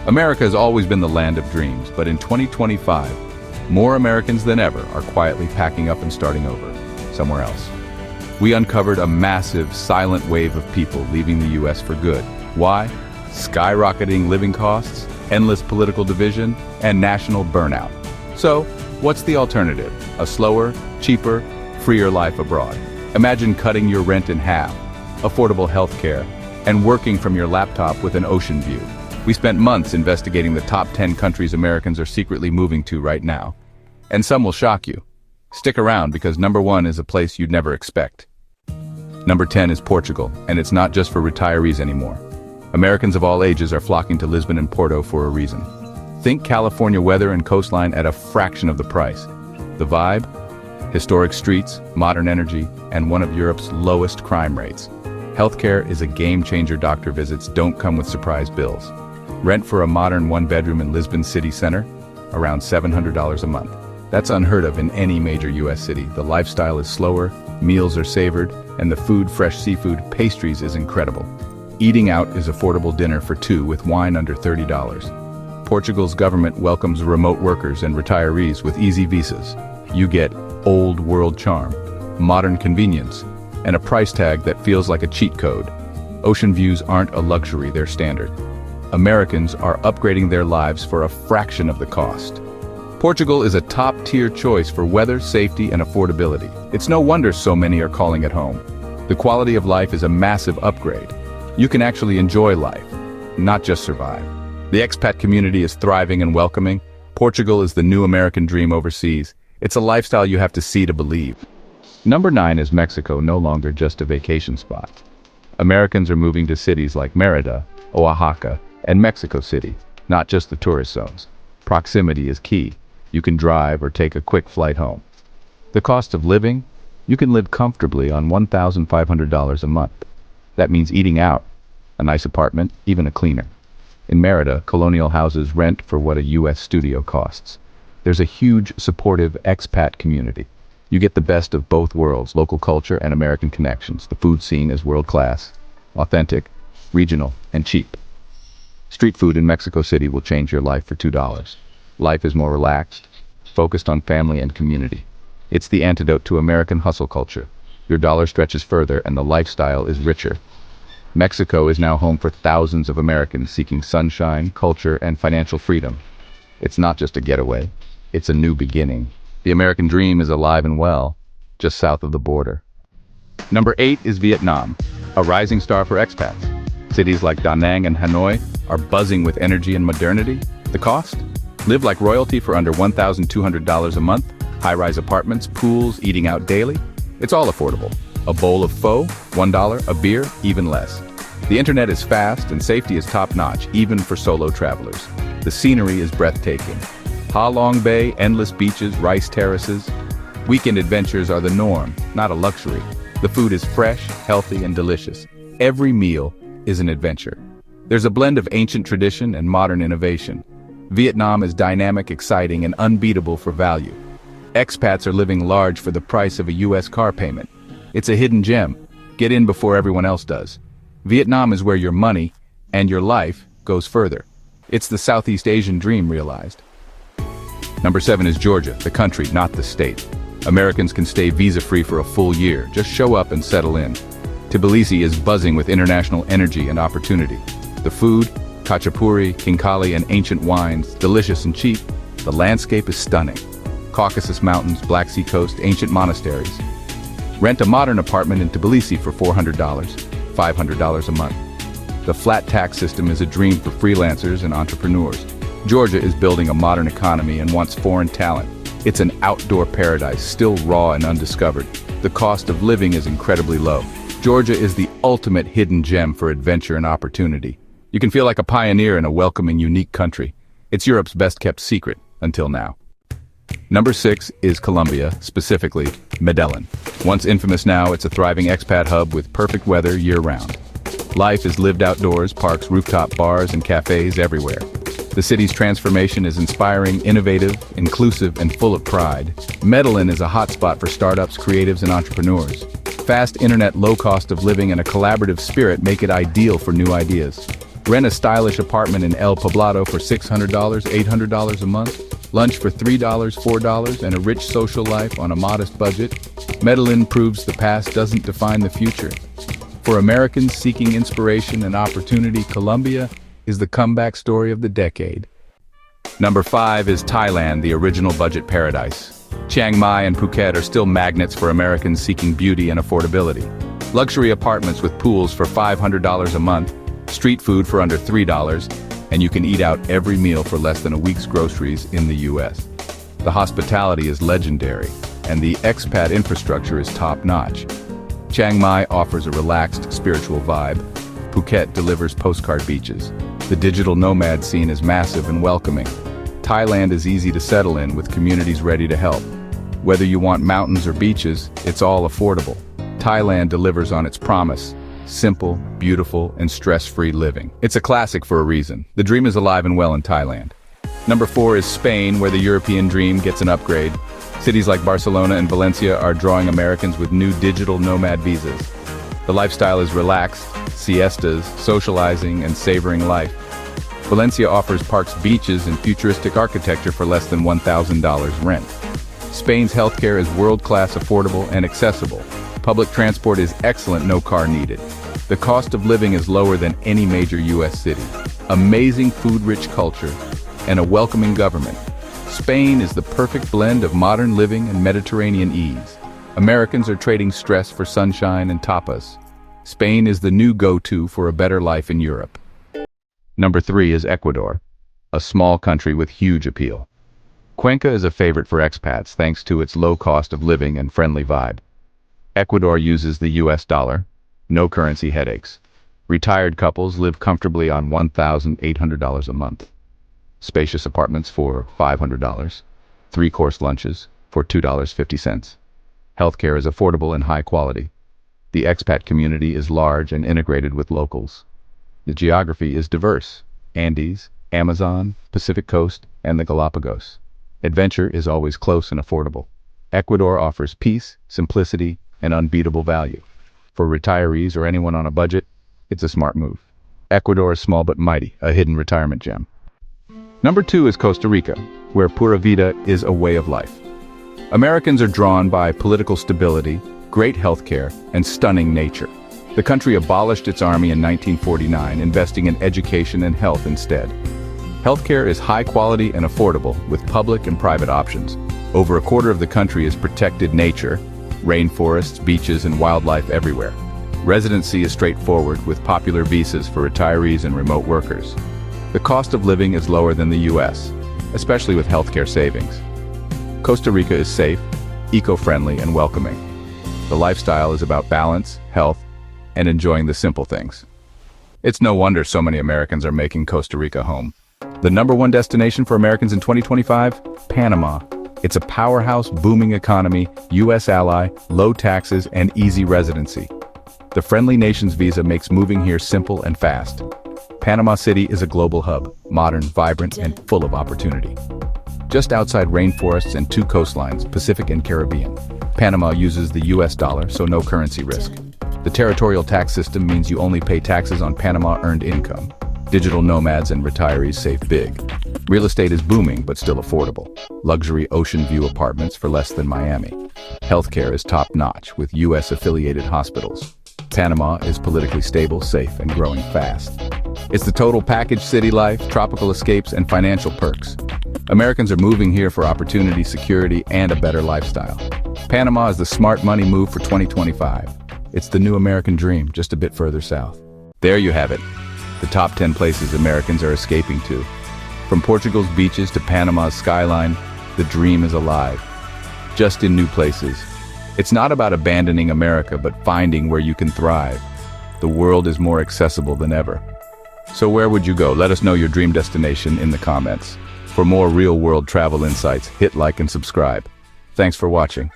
America has always been the land of dreams, but in 2025, more Americans than ever are quietly packing up and starting over, somewhere else. We uncovered a massive, silent wave of people leaving the US for good. Why? Skyrocketing living costs, endless political division, and national burnout. So, what's the alternative? A slower, cheaper, freer life abroad. Imagine cutting your rent in half, affordable healthcare, and working from your laptop with an ocean view. We spent months investigating the top 10 countries Americans are secretly moving to right now. And some will shock you. Stick around because number 1 is a place you'd never expect. Number 10 is Portugal, and it's not just for retirees anymore. Americans of all ages are flocking to Lisbon and Porto for a reason. Think California weather and coastline at a fraction of the price. The vibe? Historic streets, modern energy, and one of Europe's lowest crime rates. Healthcare is a game-changer. Doctor visits don't come with surprise bills. Rent for a modern one-bedroom in Lisbon city center? Around $700 a month. That's unheard of in any major US city. The lifestyle is slower, meals are savored, and the food, fresh seafood, pastries is incredible. Eating out is affordable dinner for 2 with wine under $30. Portugal's government welcomes remote workers and retirees with easy visas. You get old world charm, modern convenience, and a price tag that feels like a cheat code. Ocean views aren't a luxury, they're standard. Americans are upgrading their lives for a fraction of the cost. Portugal is a top-tier choice for weather, safety, and affordability. It's no wonder so many are calling it home. The quality of life is a massive upgrade. You can actually enjoy life, not just survive. The expat community is thriving and welcoming. Portugal is the new American dream overseas. It's a lifestyle you have to see to believe. Number 9 is Mexico, no longer just a vacation spot. Americans are moving to cities like Mérida, Oaxaca, and Mexico City, not just the tourist zones. Proximity is key. You can drive or take a quick flight home. The cost of living? You can live comfortably on $1,500 a month. That means eating out, a nice apartment, even a cleaner. In Mérida, colonial houses rent for what a US studio costs. There's a huge, supportive expat community. You get the best of both worlds, local culture and American connections. The food scene is world-class, authentic, regional, and cheap. Street food in Mexico City will change your life for $2. Life is more relaxed, focused on family and community. It's the antidote to American hustle culture. Your dollar stretches further and the lifestyle is richer. Mexico is now home for thousands of Americans seeking sunshine, culture, and financial freedom. It's not just a getaway, it's a new beginning. The American dream is alive and well, just south of the border. Number 8 is Vietnam, a rising star for expats. Cities like Da Nang and Hanoi are buzzing with energy and modernity. The cost? Live like royalty for under $1,200 a month, high-rise apartments, pools, eating out daily. It's all affordable. A bowl of pho, $1, a beer, even less. The internet is fast and safety is top-notch, even for solo travelers. The scenery is breathtaking. Ha Long Bay, endless beaches, rice terraces. Weekend adventures are the norm, not a luxury. The food is fresh, healthy, and delicious. Every meal is an adventure. There's a blend of ancient tradition and modern innovation. Vietnam is dynamic, exciting, and unbeatable for value. Expats are living large for the price of a US car payment. It's a hidden gem. Get in before everyone else does. Vietnam is where your money and your life goes further. It's the Southeast Asian dream realized. Number 7 is Georgia, the country, not the state. Americans can stay visa-free for a full year. Just show up and settle in. Tbilisi is buzzing with international energy and opportunity. The food, khachapuri, khinkali, and ancient wines, delicious and cheap. The landscape is stunning. Caucasus Mountains, Black Sea coast, ancient monasteries. Rent a modern apartment in Tbilisi for $400, $500 a month. The flat tax system is a dream for freelancers and entrepreneurs. Georgia is building a modern economy and wants foreign talent. It's an outdoor paradise, still raw and undiscovered. The cost of living is incredibly low. Georgia is the ultimate hidden gem for adventure and opportunity. You can feel like a pioneer in a welcoming, unique country. It's Europe's best-kept secret, until now. Number 6 is Colombia, specifically Medellin. Once infamous, now it's a thriving expat hub with perfect weather year-round. Life is lived outdoors, parks, rooftop bars, and cafes everywhere. The city's transformation is inspiring, innovative, inclusive, and full of pride. Medellin is a hotspot for startups, creatives, and entrepreneurs. Fast internet, low cost of living, and a collaborative spirit make it ideal for new ideas. Rent a stylish apartment in El Poblado for $600, $800 a month. Lunch for $3, $4, and a rich social life on a modest budget. Medellin proves the past doesn't define the future. For Americans seeking inspiration and opportunity, Colombia is the comeback story of the decade. Number 5 is Thailand, the original budget paradise. Chiang Mai and Phuket are still magnets for Americans seeking beauty and affordability. Luxury apartments with pools for $500 a month, street food for under $3, and you can eat out every meal for less than a week's groceries in the US. The hospitality is legendary, and the expat infrastructure is top-notch. Chiang Mai offers a relaxed, spiritual vibe. Phuket delivers postcard beaches. The digital nomad scene is massive and welcoming. Thailand is easy to settle in with communities ready to help. Whether you want mountains or beaches, it's all affordable. Thailand delivers on its promise. Simple, beautiful, and stress-free living. It's a classic for a reason. The dream is alive and well in Thailand. Number 4 is Spain, where the European dream gets an upgrade. Cities like Barcelona and Valencia are drawing Americans with new digital nomad visas. The lifestyle is relaxed, siestas, socializing, and savoring life. Valencia offers parks, beaches, and futuristic architecture for less than $1,000 rent. Spain's healthcare is world-class, affordable, and accessible. Public transport is excellent, no car needed. The cost of living is lower than any major US city. Amazing food-rich culture and a welcoming government. Spain is the perfect blend of modern living and Mediterranean ease. Americans are trading stress for sunshine and tapas. Spain is the new go-to for a better life in Europe. Number 3 is Ecuador, a small country with huge appeal. Cuenca is a favorite for expats thanks to its low cost of living and friendly vibe. Ecuador uses the US dollar, no currency headaches. Retired couples live comfortably on $1,800 a month. Spacious apartments for $500. 3-course lunches for $2.50. Healthcare is affordable and high quality. The expat community is large and integrated with locals. The geography is diverse: Andes, Amazon, Pacific Coast, and the Galapagos. Adventure is always close and affordable. Ecuador offers peace, simplicity, and unbeatable value. For retirees or anyone on a budget, it's a smart move. Ecuador is small but mighty, a hidden retirement gem. Number 2 is Costa Rica, where Pura Vida is a way of life. Americans are drawn by political stability, great healthcare, and stunning nature. The country abolished its army in 1949, investing in education and health instead. Healthcare is high quality and affordable, with public and private options. Over a quarter of the country is protected nature, rainforests, beaches, and wildlife everywhere. Residency is straightforward, with popular visas for retirees and remote workers. The cost of living is lower than the US, especially with healthcare savings. Costa Rica is safe, eco-friendly, and welcoming. The lifestyle is about balance, health, and enjoying the simple things. It's no wonder so many Americans are making Costa Rica home. The number 1 destination for Americans in 2025? Panama. It's a powerhouse, booming economy, US ally, low taxes, and easy residency. The friendly nation's visa makes moving here simple and fast. Panama City is a global hub, modern, vibrant, and full of opportunity. Just outside rainforests and 2 coastlines, Pacific and Caribbean. Panama uses the US dollar, so no currency risk. The territorial tax system means you only pay taxes on Panama earned income. Digital nomads and retirees save big. Real estate is booming, but still affordable. Luxury ocean view apartments for less than Miami. Healthcare is top-notch, with US-affiliated hospitals. Panama is politically stable, safe, and growing fast. It's the total package: city life, tropical escapes, and financial perks. Americans are moving here for opportunity, security, and a better lifestyle. Panama is the smart money move for 2025. It's the new American dream, just a bit further south. There you have it. The top 10 places Americans are escaping to. From Portugal's beaches to Panama's skyline, the dream is alive. Just in new places. It's not about abandoning America, but finding where you can thrive. The world is more accessible than ever. So where would you go? Let us know your dream destination in the comments. For more real-world travel insights, hit like and subscribe. Thanks for watching.